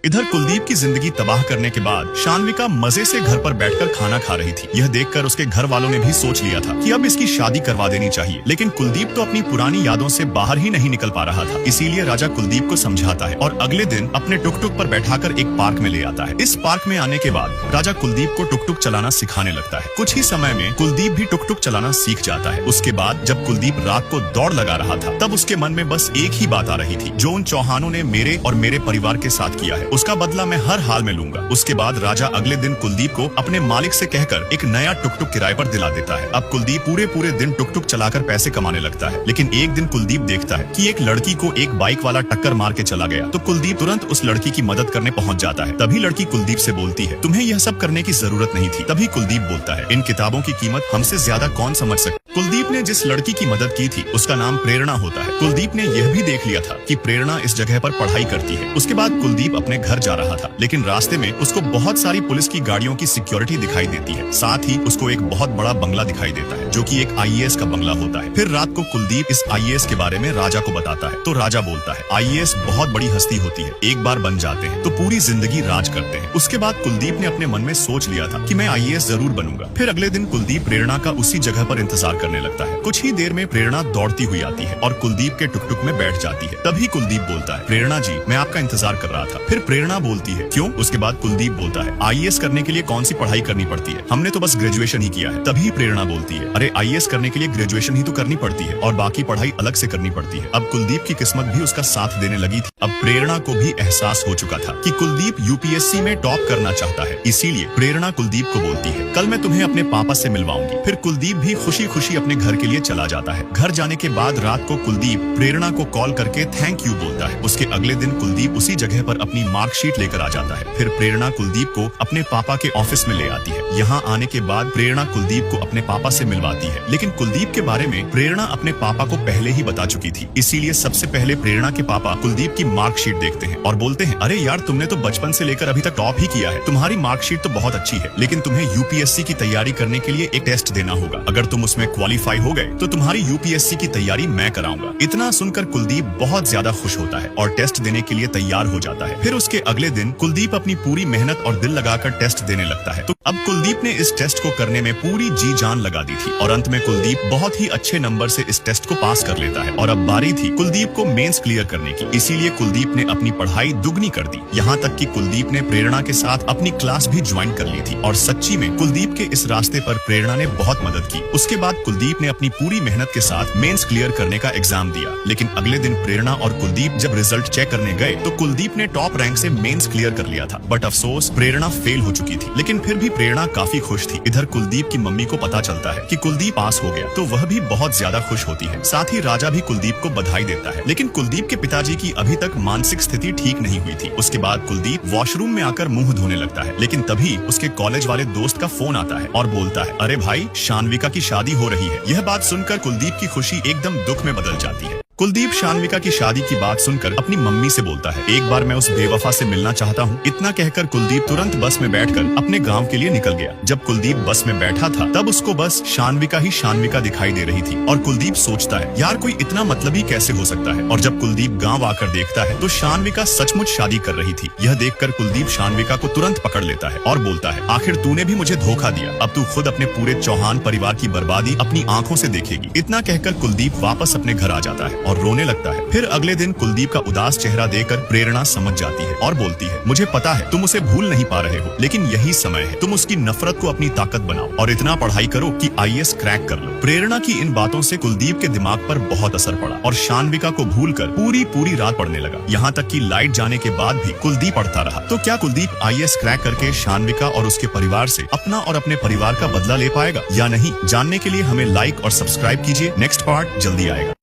इधर कुलदीप की जिंदगी तबाह करने के बाद शान्विका मजे से घर पर बैठकर खाना खा रही थी। यह देखकर उसके घर वालों ने भी सोच लिया था कि अब इसकी शादी करवा देनी चाहिए, लेकिन कुलदीप तो अपनी पुरानी यादों से बाहर ही नहीं निकल पा रहा था। इसीलिए राजा कुलदीप को समझाता है और अगले दिन अपने टुक टुक पर बैठाकर एक पार्क में ले आता है। इस पार्क में आने के बाद राजा कुलदीप को टुक टुक चलाना सिखाने लगता है। कुछ ही समय में कुलदीप भी टुक टुक चलाना सीख जाता है। उसके बाद जब कुलदीप रात को दौड़ लगा रहा था, तब उसके मन में बस एक ही बात आ रही थी, जो उन चौहानों ने मेरे और मेरे परिवार के साथ किया है, उसका बदला मैं हर हाल में लूंगा। उसके बाद राजा अगले दिन कुलदीप को अपने मालिक से कहकर एक नया टुक टुक किराए पर दिला देता है। अब कुलदीप पूरे दिन टुक टुक चलाकर पैसे कमाने लगता है। लेकिन एक दिन कुलदीप देखता है कि एक लड़की को एक बाइक वाला टक्कर मार के चला गया, तो कुलदीप तुरंत उस लड़की की मदद करने पहुंच जाता है। तभी लड़की कुलदीप से बोलती है, तुम्हें यह सब करने की जरूरत नहीं थी। तभी कुलदीप बोलता है, इन किताबों की कीमत हमसे ज्यादा कौन समझ सकता। कुलदीप ने जिस लड़की की मदद की थी उसका नाम प्रेरणा होता है। कुलदीप ने यह भी देख लिया था कि प्रेरणा इस जगह पर पढ़ाई करती है। उसके बाद कुलदीप अपने घर जा रहा था, लेकिन रास्ते में उसको बहुत सारी पुलिस की गाड़ियों की सिक्योरिटी दिखाई देती है। साथ ही उसको एक बहुत बड़ा बंगला दिखाई देता है, जो कि एक आईएएस का बंगला होता है। फिर रात को कुलदीप इस आईएएस के बारे में राजा को बताता है, तो राजा बोलता है, आईएएस बहुत बड़ी हस्ती होती है, एक बार बन जाते हैं तो पूरी जिंदगी राज करते हैं। उसके बाद कुलदीप ने अपने मन में सोच लिया था कि मैं आईएएस जरूर बनूंगा। फिर अगले दिन कुलदीप प्रेरणा का उसी जगह पर इंतजार करने लगता है। कुछ ही देर में प्रेरणा दौड़ती हुई आती है और कुलदीप के टुक टुक में बैठ जाती है। तभी कुलदीप बोलता है, प्रेरणा जी, मैं आपका इंतजार कर रहा था। फिर प्रेरणा बोलती है, क्यों? उसके बाद कुलदीप बोलता है, आईएएस करने के लिए कौन सी पढ़ाई करनी पड़ती है, हमने तो बस ग्रेजुएशन ही किया है। तभी प्रेरणा बोलती है, अरे आईएएस करने के लिए ग्रेजुएशन ही तो करनी पड़ती है और बाकी पढ़ाई अलग से करनी पड़ती है। अब कुलदीप की किस्मत भी उसका साथ देने लगी थी। अब प्रेरणा को भी एहसास हो चुका था कि कुलदीप यूपीएससी में टॉप करना चाहता है। इसीलिए प्रेरणा कुलदीप को बोलती है, कल मैं तुम्हें अपने पापा से मिलवाऊंगी। फिर कुलदीप भी खुशी खुशी अपने घर के लिए चला जाता है। घर जाने के बाद रात को कुलदीप प्रेरणा को कॉल करके थैंक यू बोलता है। उसके अगले दिन कुलदीप उसी जगह पर अपनी मार्कशीट लेकर आ जाता है। फिर प्रेरणा कुलदीप को अपने पापा के ऑफिस में ले आती है। यहाँ आने के बाद प्रेरणा कुलदीप को अपने पापा से मिलवाती है, लेकिन कुलदीप के बारे में प्रेरणा अपने पापा को पहले ही बता चुकी थी। इसीलिए सबसे पहले प्रेरणा के पापा कुलदीप की मार्कशीट देखते हैं और बोलते हैं, अरे यार, तुमने तो बचपन से लेकर अभी तक टॉप ही किया है, तुम्हारी मार्कशीट तो बहुत अच्छी है, लेकिन तुम्हें यूपीएससी की तैयारी करने के लिए एक टेस्ट देना होगा। अगर तुम उसमें क्वालिफाई हो गए तो तुम्हारी यूपीएससी की तैयारी मैं कराऊंगा। इतना सुनकर कुलदीप बहुत ज्यादा खुश होता है और टेस्ट देने के लिए तैयार हो जाता है। फिर उसके अगले दिन कुलदीप अपनी पूरी मेहनत और दिल लगाकर टेस्ट देने लगता है। तो अब कुलदीप ने इस टेस्ट को करने में पूरी जी जान लगा दी थी और अंत में कुलदीप बहुत ही अच्छे नंबर से इस टेस्ट को पास कर लेता है। और अब बारी थी कुलदीप को मेंस क्लियर करने की। इसीलिए कुलदीप ने अपनी पढ़ाई दुगनी कर दी। यहाँ तक कि कुलदीप ने प्रेरणा के साथ अपनी क्लास भी ज्वाइन कर ली थी। और सच्ची में कुलदीप के इस रास्ते पर प्रेरणा ने बहुत मदद की। उसके बाद कुलदीप ने अपनी पूरी मेहनत के साथ मेंस क्लियर करने का एग्जाम दिया। लेकिन अगले दिन प्रेरणा और कुलदीप जब रिजल्ट चेक करने गए तो कुलदीप ने टॉप रैंक से मेंस क्लियर कर लिया था। बट अफसोस, प्रेरणा फेल हो चुकी थी। लेकिन फिर भी प्रेरणा काफी खुश थी। इधर कुलदीप की मम्मी को पता चलता है कि कुलदीप पास हो गया, तो वह भी बहुत ज्यादा खुश होती है। साथ ही राजा भी कुलदीप को बधाई देता है। लेकिन कुलदीप के पिताजी की अभी तक मानसिक स्थिति ठीक नहीं हुई थी। उसके बाद कुलदीप वॉशरूम में आकर मुंह धोने लगता है। लेकिन तभी उसके कॉलेज वाले दोस्त का फोन आता है और बोलता है, अरे भाई, शान्विका की शादी हो रही है। यह बात सुनकर कुलदीप की खुशी एकदम दुख में बदल जाती है। कुलदीप शान्विका की शादी की बात सुनकर अपनी मम्मी से बोलता है, एक बार मैं उस बेवफा से मिलना चाहता हूँ। इतना कहकर कुलदीप तुरंत बस में बैठकर अपने गांव के लिए निकल गया। जब कुलदीप बस में बैठा था तब उसको बस शान्विका ही शान्विका दिखाई दे रही थी और कुलदीप सोचता है, यार, कोई इतना मतलबी कैसे हो सकता है। और जब कुलदीप गाँव आकर देखता है तो शान्विका सचमुच शादी कर रही थी। यह देखकर कुलदीप शान्विका को तुरंत पकड़ लेता है और बोलता है, आखिर तूने भी मुझे धोखा दिया। अब तू खुद अपने पूरे चौहान परिवार की बर्बादी अपनी आंखों से देखेगी। इतना कहकर कुलदीप वापस अपने घर आ जाता है और रोने लगता है। फिर अगले दिन कुलदीप का उदास चेहरा देखकर प्रेरणा समझ जाती है और बोलती है, मुझे पता है तुम उसे भूल नहीं पा रहे हो, लेकिन यही समय है, तुम उसकी नफरत को अपनी ताकत बनाओ और इतना पढ़ाई करो कि आईएएस क्रैक कर लो। प्रेरणा की इन बातों से कुलदीप के दिमाग पर बहुत असर पड़ा और शान्विका को भूलकर पूरी रात पढ़ने लगा। यहाँ तक कि लाइट जाने के बाद भी कुलदीप पढ़ता रहा। तो क्या कुलदीप आईएएस क्रैक करके शान्विका और उसके परिवार से अपना और अपने परिवार का बदला ले पाएगा या नहीं? जानने के लिए हमें लाइक और सब्सक्राइब कीजिए। नेक्स्ट पार्ट जल्दी आएगा।